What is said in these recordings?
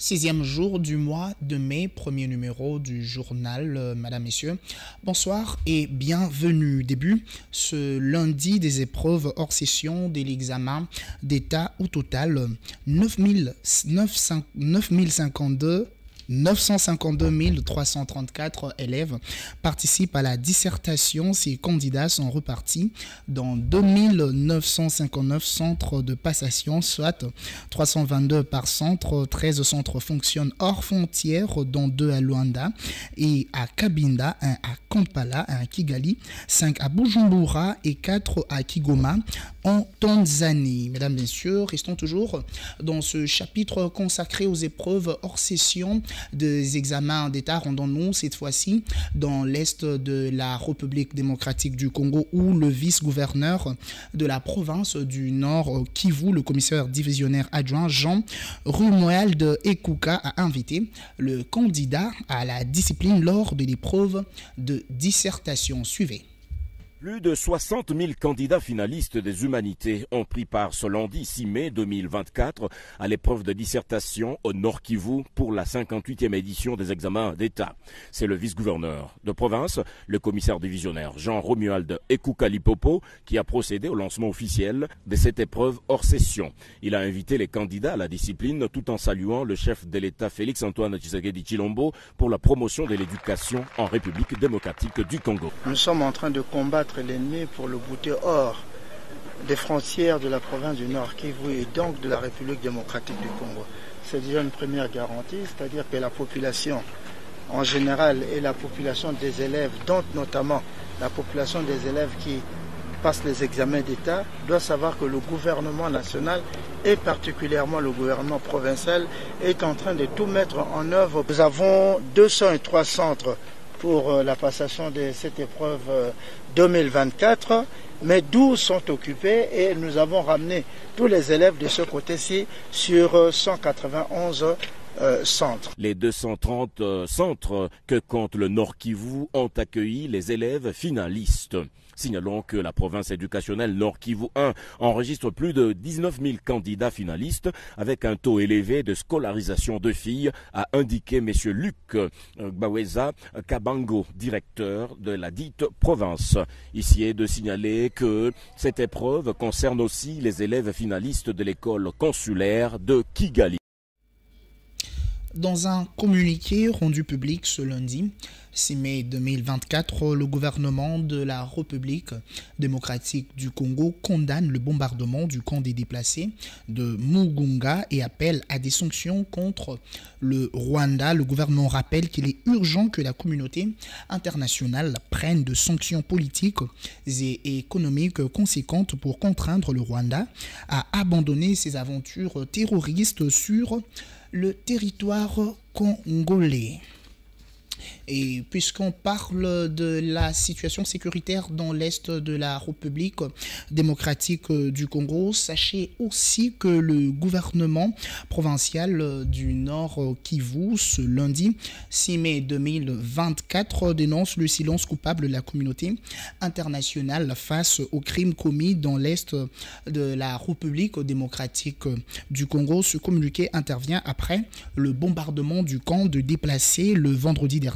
6e jour du mois de mai, premier numéro du journal. Madame, Messieurs, bonsoir et bienvenue. Début ce lundi des épreuves hors session de l'examen d'État. Au total, 952 334 élèves participent à la dissertation. Ces candidats sont repartis dans 2959 centres de passation, soit 322 par centre. 13 centres fonctionnent hors frontières, dont 2 à Luanda et à Cabinda, 1 à Kampala, 1 à Kigali, 5 à Bujumbura et 4 à Kigoma en Tanzanie. Mesdames, Messieurs, restons toujours dans ce chapitre consacré aux épreuves hors session des examens d'État. Rendons-nous cette fois-ci dans l'est de la République démocratique du Congo, où le vice-gouverneur de la province du Nord Kivu, le commissaire divisionnaire adjoint Jean Romuald Ekuka, a invité le candidat à la discipline lors de l'épreuve de dissertation. Suivez. Plus de 60 000 candidats finalistes des humanités ont pris part ce lundi 6 mai 2024 à l'épreuve de dissertation au Nord Kivu pour la 58e édition des examens d'État. C'est le vice-gouverneur de province, le commissaire divisionnaire Jean Romuald Ekuka Lipopo, qui a procédé au lancement officiel de cette épreuve hors session. Il a invité les candidats à la discipline tout en saluant le chef de l'État Félix-Antoine Tshisekedi Tshilombo pour la promotion de l'éducation en République démocratique du Congo. Nous sommes en train de combattre l'ennemi pour le bouter hors des frontières de la province du Nord Kivu et donc de la République démocratique du Congo. C'est déjà une première garantie, c'est-à-dire que la population en général et la population des élèves, dont notamment la population des élèves qui passent les examens d'État, doit savoir que le gouvernement national et particulièrement le gouvernement provincial est en train de tout mettre en œuvre. Nous avons 203 centres pour la passation de cette épreuve 2024, mais 12 sont occupés et nous avons ramené tous les élèves de ce côté-ci sur 191 centres. Les 230 centres que compte le Nord Kivu ont accueilli les élèves finalistes. Signalons que la province éducationnelle Nord Kivu 1 enregistre plus de 19 000 candidats finalistes avec un taux élevé de scolarisation de filles, a indiqué M. Luc Baweza Kabango, directeur de la dite province. Ici est de signaler que cette épreuve concerne aussi les élèves finalistes de l'école consulaire de Kigali. Dans un communiqué rendu public ce lundi 6 mai 2024, le gouvernement de la République démocratique du Congo condamne le bombardement du camp des déplacés de Mugunga et appelle à des sanctions contre le Rwanda. Le gouvernement rappelle qu'il est urgent que la communauté internationale prenne de sanctions politiques et économiques conséquentes pour contraindre le Rwanda à abandonner ses aventures terroristes sur le territoire congolais. Et puisqu'on parle de la situation sécuritaire dans l'est de la République démocratique du Congo, sachez aussi que le gouvernement provincial du Nord Kivu, ce lundi 6 mai 2024, dénonce le silence coupable de la communauté internationale face aux crimes commis dans l'est de la République démocratique du Congo. Ce communiqué intervient après le bombardement du camp de déplacés le vendredi dernier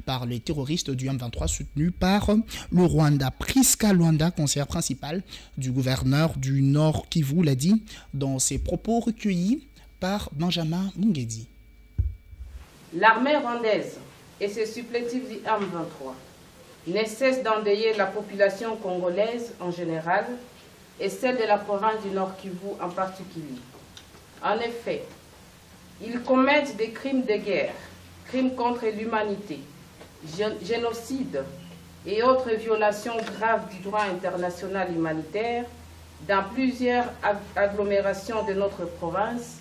par les terroristes du M23 soutenus par le Rwanda. Priska Luanda, conseillère principale du gouverneur du Nord Kivu, l'a dit dans ses propos recueillis par Benjamin Mungedi. L'armée rwandaise et ses supplétifs du M23 ne cessent d'endeuiller la population congolaise en général et celle de la province du Nord Kivu en particulier. En effet, ils commettent des crimes de guerre, crimes contre l'humanité, génocide et autres violations graves du droit international humanitaire dans plusieurs agglomérations de notre province,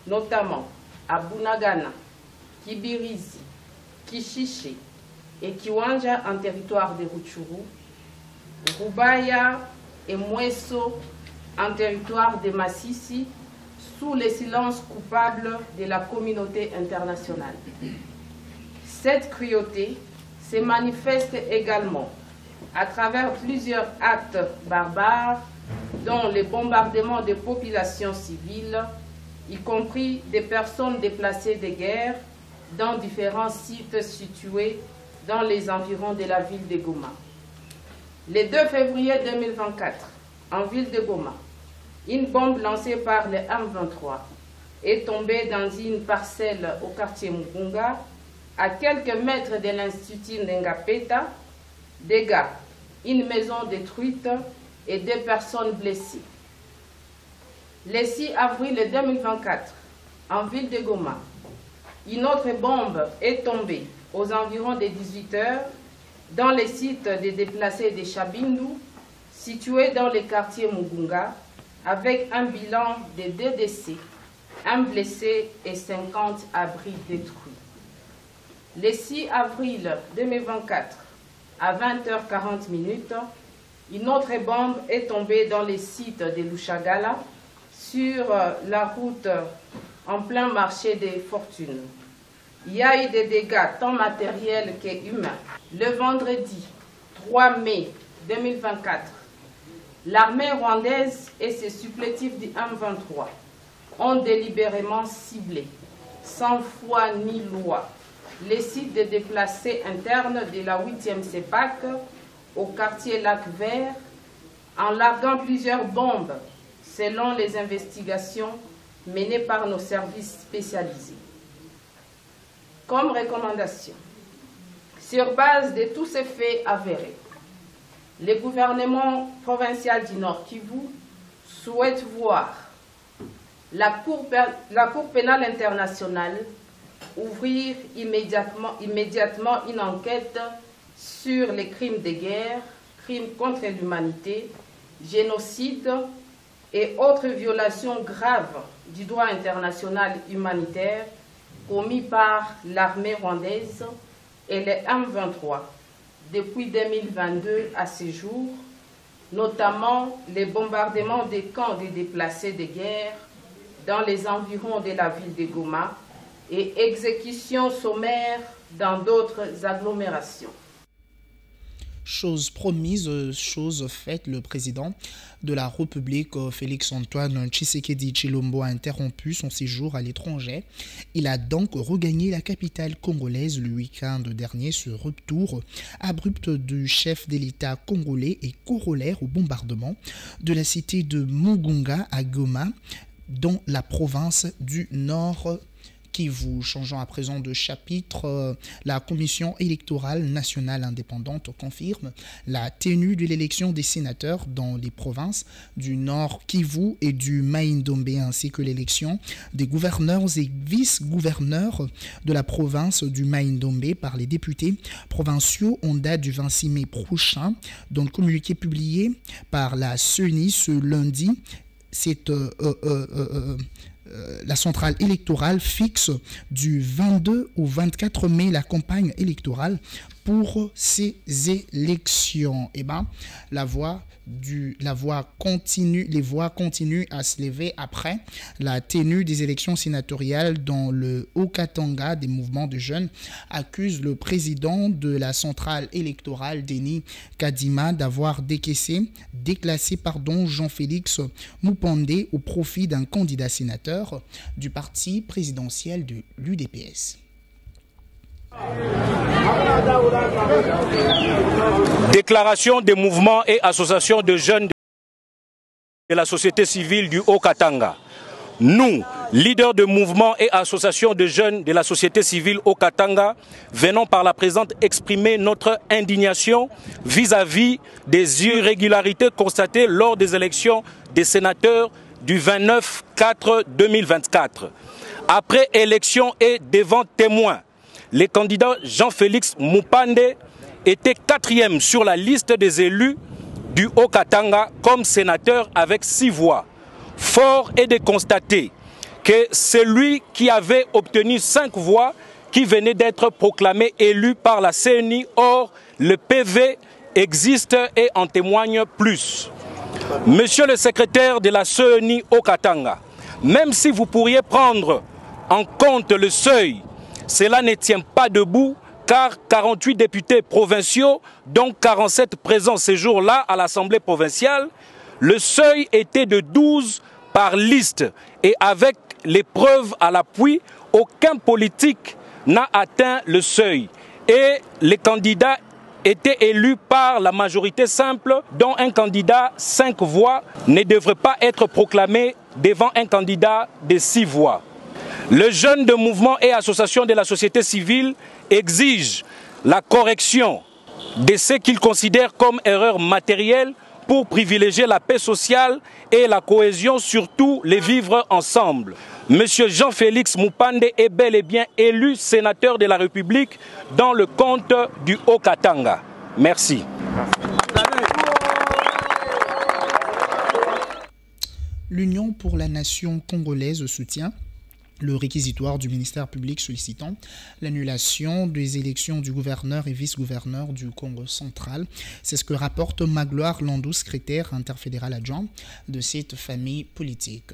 notamment à Bunagana, Kibirizi, Kishiché et Kiwanja en territoire de Rutshuru, Rubaya et Mweso en territoire de Masisi, sous le silence coupable de la communauté internationale. Cette cruauté se manifeste également à travers plusieurs actes barbares, dont les bombardements de populations civiles, y compris des personnes déplacées de guerre dans différents sites situés dans les environs de la ville de Goma. Le 2 février 2024, en ville de Goma, une bombe lancée par le M23 est tombée dans une parcelle au quartier Mugunga, à quelques mètres de l'Institut Ngapeta. Dégâts, une maison détruite et 2 personnes blessées. Le 6 avril 2024, en ville de Goma, une autre bombe est tombée aux environs des 18 h dans le site des déplacés de Chabindu, situé dans le quartier Mugunga, avec un bilan de 2 décès, 1 blessé et 50 abris détruits. Le 6 avril 2024, à 20h40, une autre bombe est tombée dans le site de Lushagala, sur la route en plein marché des fortunes. Il y a eu des dégâts tant matériels qu'humains. Le vendredi 3 mai 2024, l'armée rwandaise et ses supplétifs du M23 ont délibérément ciblé, sans foi ni loi, les sites de déplacés internes de la 8e CEPAC au quartier Lac Vert, en larguant plusieurs bombes, selon les investigations menées par nos services spécialisés. Comme recommandation, sur base de tous ces faits avérés, le gouvernement provincial du Nord Kivu souhaite voir la Cour pénale internationale ouvrir immédiatement une enquête sur les crimes de guerre, crimes contre l'humanité, génocide et autres violations graves du droit international humanitaire commis par l'armée rwandaise et les M23 depuis 2022 à ce jour, notamment les bombardements des camps des déplacés de guerre dans les environs de la ville de Goma et exécutions sommaires dans d'autres agglomérations. Chose promise, chose faite, le président de la République, Félix-Antoine Tshisekedi Tshilombo, a interrompu son séjour à l'étranger. Il a donc regagné la capitale congolaise le week-end dernier, ce retour abrupt du chef de l'État congolais et corollaire au bombardement de la cité de Mugunga à Goma, dans la province du Nord Kivu. Changeant à présent de chapitre, la Commission électorale nationale indépendante confirme la tenue de l'élection des sénateurs dans les provinces du Nord Kivu et du Mai-Ndombe, ainsi que l'élection des gouverneurs et vice-gouverneurs de la province du Mai-Ndombe par les députés provinciaux en date du 26 mai prochain. Dans le communiqué publié par la CENI ce lundi, c'est la centrale électorale fixe du 22 au 24 mai la campagne électorale pour ces élections. Et ben, les voix continuent à se lever après la tenue des élections sénatoriales dans le Haut-Katanga. Des mouvements de jeunes accusent le président de la centrale électorale, Denis Kadima, d'avoir déclassé Jean-Félix Mupande au profit d'un candidat sénateur du parti présidentiel de l'UDPS. Déclaration des mouvements et associations de jeunes de la société civile du Haut-Katanga. Nous, leaders de mouvements et associations de jeunes de la société civile au Katanga, venons par la présente exprimer notre indignation vis-à-vis des irrégularités constatées lors des élections des sénateurs du 29/4/2024. Après élection et devant témoins, le candidat Jean-Félix Mupande était 4e sur la liste des élus du Haut-Katanga comme sénateur avec 6 voix. Fort est de constater que celui qui avait obtenu 5 voix qui venait d'être proclamé élu par la CENI, or le PV existe et en témoigne plus. Monsieur le secrétaire de la CENI au Katanga, même si vous pourriez prendre en compte le seuil, cela ne tient pas debout car 48 députés provinciaux, dont 47 présents ces jours-là à l'Assemblée provinciale, le seuil était de 12 par liste et avec les preuves à l'appui, aucun politique n'a atteint le seuil. Et les candidats étaient élus par la majorité simple, dont un candidat 5 voix ne devrait pas être proclamé devant un candidat de 6 voix. Le jeune de mouvement et association de la société civile exige la correction de ce qu'ils considèrent comme erreur matérielle pour privilégier la paix sociale et la cohésion, surtout les vivre ensemble. Monsieur Jean-Félix Mupande est bel et bien élu sénateur de la République dans le compte du Haut-Katanga. Merci. L'Union pour la nation congolaise soutient le réquisitoire du ministère public sollicitant l'annulation des élections du gouverneur et vice-gouverneur du Congo central. C'est ce que rapporte Magloire Landou, secrétaire interfédéral adjoint de cette famille politique.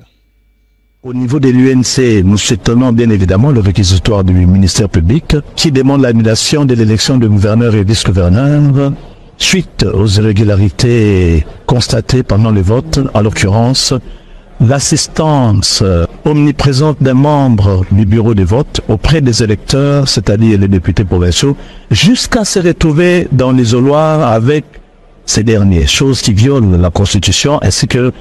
Au niveau de l'UNC, nous soutenons bien évidemment le réquisitoire du ministère public qui demande l'annulation de l'élection de gouverneur et vice-gouverneur suite aux irrégularités constatées pendant les votes, en l'occurrence l'assistance omniprésente des membres du bureau de vote auprès des électeurs, c'est-à-dire les députés provinciaux, jusqu'à se retrouver dans l'isoloir avec ces derniers, chose qui viole la Constitution ainsi que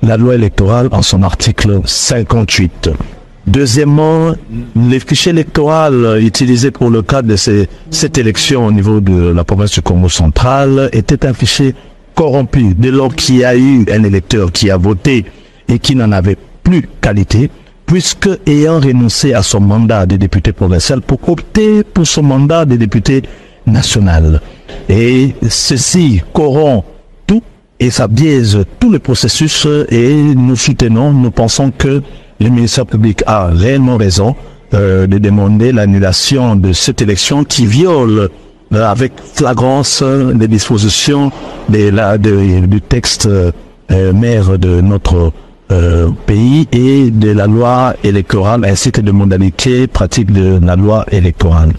la loi électorale en son article 58. Deuxièmement, les fichiers électoraux utilisés pour le cadre de cette élection au niveau de la province du Congo central étaient un fichier corrompu dès lors qu'il y a eu un électeur qui a voté et qui n'en avait plus qualité, puisque ayant renoncé à son mandat de député provincial pour opter pour son mandat de député national. Et ceci corrompt tout et ça biaise tout le processus et nous soutenons, nous pensons que le ministère public a réellement raison de demander l'annulation de cette élection qui viole avec flagrance les dispositions du texte maire de notre pays et de la loi électorale ainsi que de modalités pratiques de la loi électorale.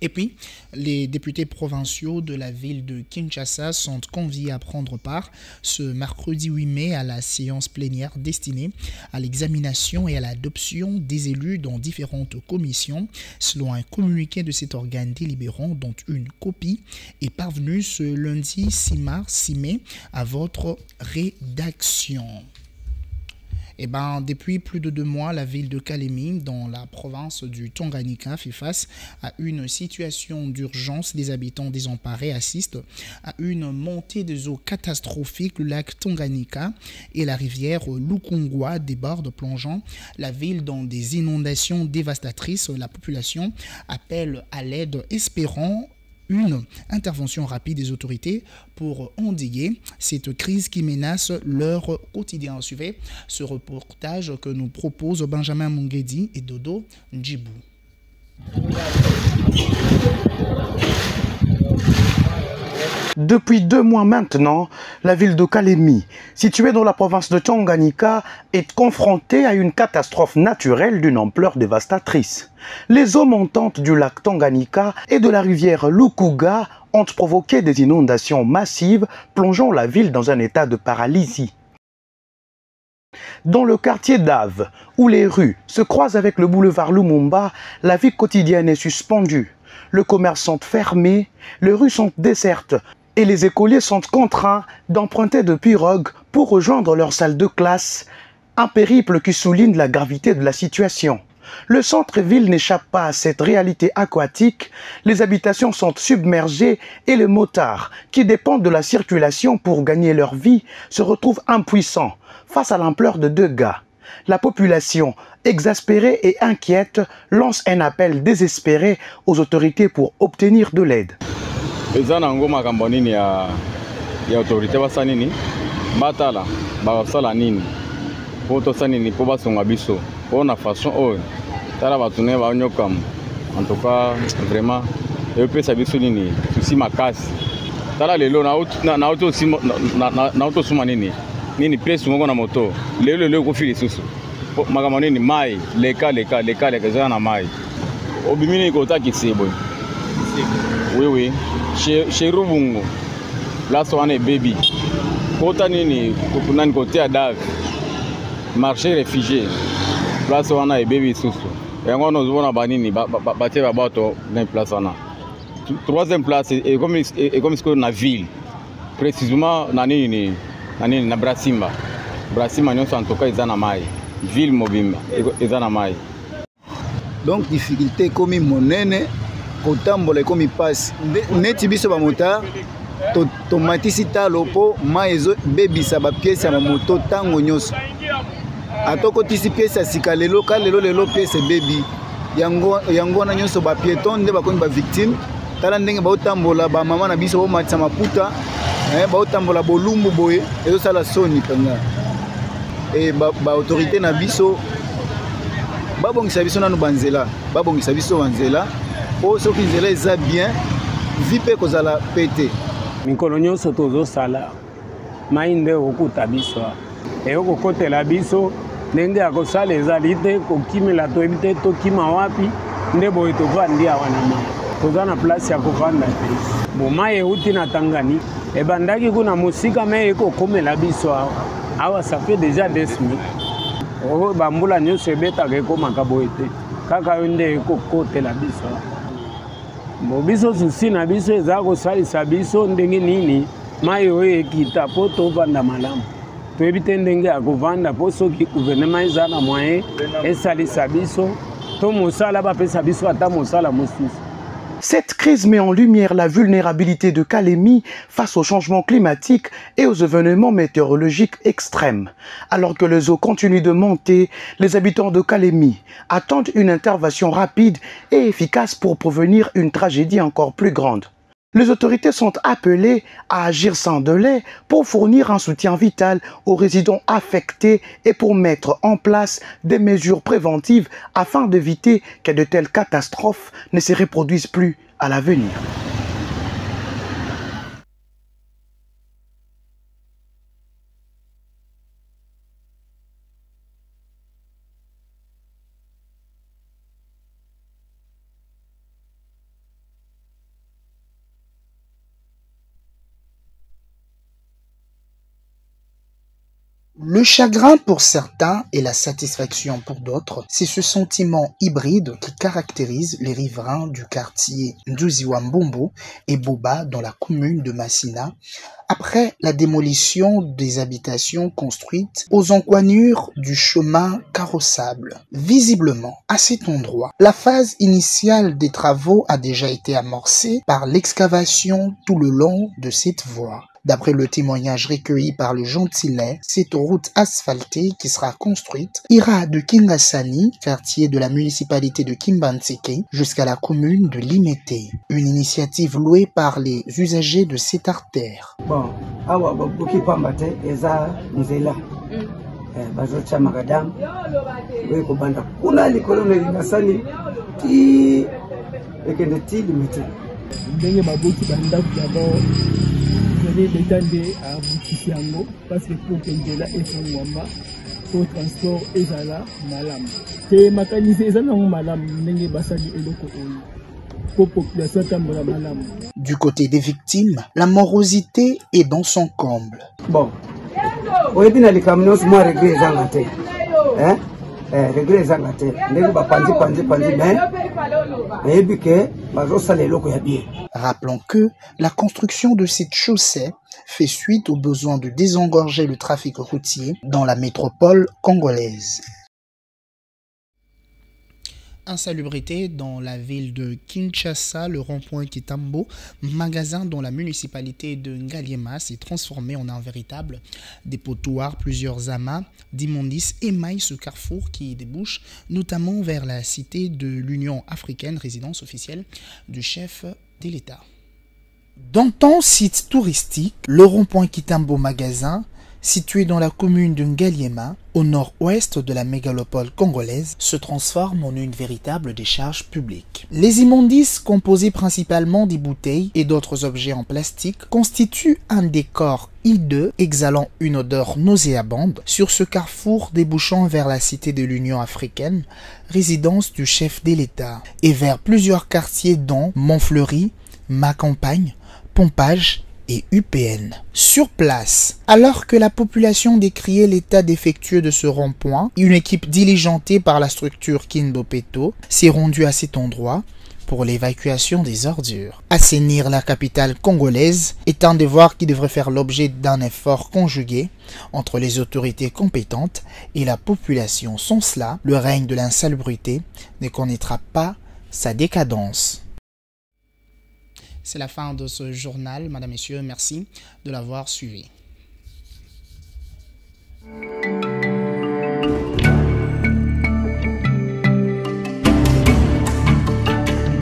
Et puis, les députés provinciaux de la ville de Kinshasa sont conviés à prendre part ce mercredi 8 mai à la séance plénière destinée à l'examination et à l'adoption des élus dans différentes commissions, selon un communiqué de cet organe délibérant dont une copie est parvenue ce lundi 6 mai à votre rédaction. Depuis plus de 2 mois, la ville de Kalemi, dans la province du Tanganyika, fait face à une situation d'urgence. Les habitants désemparés assistent à une montée des eaux catastrophiques. Le lac Tanganyika et la rivière Lukungwa débordent, plongeant la ville dans des inondations dévastatrices. La population appelle à l'aide, espérant une intervention rapide des autorités pour endiguer cette crise qui menace leur quotidien. Suivez ce reportage que nous proposent Benjamin Mungedi et Dodo Ndjibou. Depuis 2 mois maintenant, la ville de Kalemi, située dans la province de Tanganyika, est confrontée à une catastrophe naturelle d'une ampleur dévastatrice. Les eaux montantes du lac Tanganyika et de la rivière Lukuga ont provoqué des inondations massives, plongeant la ville dans un état de paralysie. Dans le quartier d'Ave, où les rues se croisent avec le boulevard Lumumba, la vie quotidienne est suspendue. Le commerce sont fermés, les rues sont désertes et les écoliers sont contraints d'emprunter de pirogues pour rejoindre leur salle de classe, un périple qui souligne la gravité de la situation. Le centre-ville n'échappe pas à cette réalité aquatique, les habitations sont submergées et les motards, qui dépendent de la circulation pour gagner leur vie, se retrouvent impuissants face à l'ampleur de dégâts. La population, exaspérée et inquiète, lance un appel désespéré aux autorités pour obtenir de l'aide. Eza nango makambo nini ya autorité basa nini batala bakosala nini po tosala nini po basonga biso po na façon oyo tala bato ne baonyokam en tout cas vraiment epesa biso nini susi makasi tala lelo na auto suma nini presse ngoko na moto lelo kofili susu makambo nini mai leka eza na mai obimini kotaki sebo oui chez Rubungo là so ane baby kota nini nani côté à Dave marché réfugié place wana ebebi lisusu yango wana ozomona banini batie babato na place wana. Troisième place ekomi sikoyo na ville précisément na nini na Brasimba nyonso antoka eza na mai ville mobimba eza na mai. Donc difficulté ekomi monene kotambola ekomi passe neti biso bamotard tomatisi talo po mai ezobebisa bapiese ya bamoto ntango nyonso atokotisi piese ya sika lelo piese ebebi yango wana nyonso bapieton nde bakomi bavictime. Tala ndenge baotambola bamama na biso bomatisa maputa baotambola bolumbu boye ezosala soni mpenza e baautorité na biso babongisa biso nanu banzela po soki nzela eza bien vi mpe kozala pete. Mikolo nyonso tozosala mai nde okuta biso eyokokotela biso ndenge ya kosala ezali te kokimela toyebi te tokima wapi nde boye tovandi awa na mai toza na place ya kovanda te bo mai euti na Tanganyika ebandaki kuna mosika me ekokomela biso awa ça fait déjà 2 semaines oyo bambula nyonso ebetaka ekomaka boye te kaka yo nde ekokotela biso bo biso susi na biso eza kosalisa biso ndenge nini mai oyo ekita po tovanda malamu toyebi te ndenge ya kovanda po soki gouvernement eza na moyen esalisa biso to mosala bapesa biso ata mosala mosusu. Cette crise met en lumière la vulnérabilité de Kalemi face au changement climatique et aux événements météorologiques extrêmes. Alors que les eaux continuent de monter, les habitants de Kalemi attendent une intervention rapide et efficace pour prévenir une tragédie encore plus grande. Les autorités sont appelées à agir sans délai pour fournir un soutien vital aux résidents affectés et pour mettre en place des mesures préventives afin d'éviter que de telles catastrophes ne se reproduisent plus à l'avenir. Le chagrin pour certains et la satisfaction pour d'autres, c'est ce sentiment hybride qui caractérise les riverains du quartier Nduziwambombo et Boba dans la commune de Massina, après la démolition des habitations construites aux encoignures du chemin carrossable. Visiblement, à cet endroit, la phase initiale des travaux a déjà été amorcée par l'excavation tout le long de cette voie. D'après le témoignage recueilli par le Gentillet, cette route asphaltée qui sera construite ira de Kingasani, quartier de la municipalité de Kimbantseke, jusqu'à la commune de Limete. Une initiative louée par les usagers de cette artère. Bon, awa babuki pambate eza nzela. Bazocha magadam. We ko banda kuna likolo na Kingasani ti ekende ti Limete. Ndenge babuki banda d'abord l'État à Boutissiango parce que pour que l'État ait son wamba pour transport ezala malam te mécanisé ezala malam ndenge basali eloko oyo pour population tambola malam. Du côté des victimes, la morosité est dans son comble. Bon, oyebi na likamnos moi regret zangate regret zangate ndenge ba pandi mais oyebi ke bazosala eloko ya bien. Rappelons que la construction de cette chaussée fait suite au besoin de désengorger le trafic routier dans la métropole congolaise. Insalubrité dans la ville de Kinshasa, le rond-point Kitambo, magasin dans la municipalité de Ngaliema s'est transformé en un véritable dépotoir. Plusieurs amas d'immondices émaillent ce carrefour qui débouche notamment vers la cité de l'Union africaine, résidence officielle du chef de l'État. Dans ton site touristique, le rond-point Kitambo magasin, situé dans la commune de Ngaliema, au nord-ouest de la mégalopole congolaise, se transforme en une véritable décharge publique. Les immondices, composés principalement des bouteilles et d'autres objets en plastique, constituent un décor hideux exhalant une odeur nauséabonde sur ce carrefour débouchant vers la cité de l'Union africaine, résidence du chef de l'État, et vers plusieurs quartiers dont Montfleury, Macampagne, Pompage et UPN. Sur place, alors que la population décriait l'état défectueux de ce rond-point, une équipe diligentée par la structure Kinbopeto s'est rendue à cet endroit pour l'évacuation des ordures. Assainir la capitale congolaise est un devoir qui devrait faire l'objet d'un effort conjugué entre les autorités compétentes et la population. Sans cela, le règne de l'insalubrité ne connaîtra pas sa décadence. C'est la fin de ce journal. Madame, Messieurs, merci de l'avoir suivi.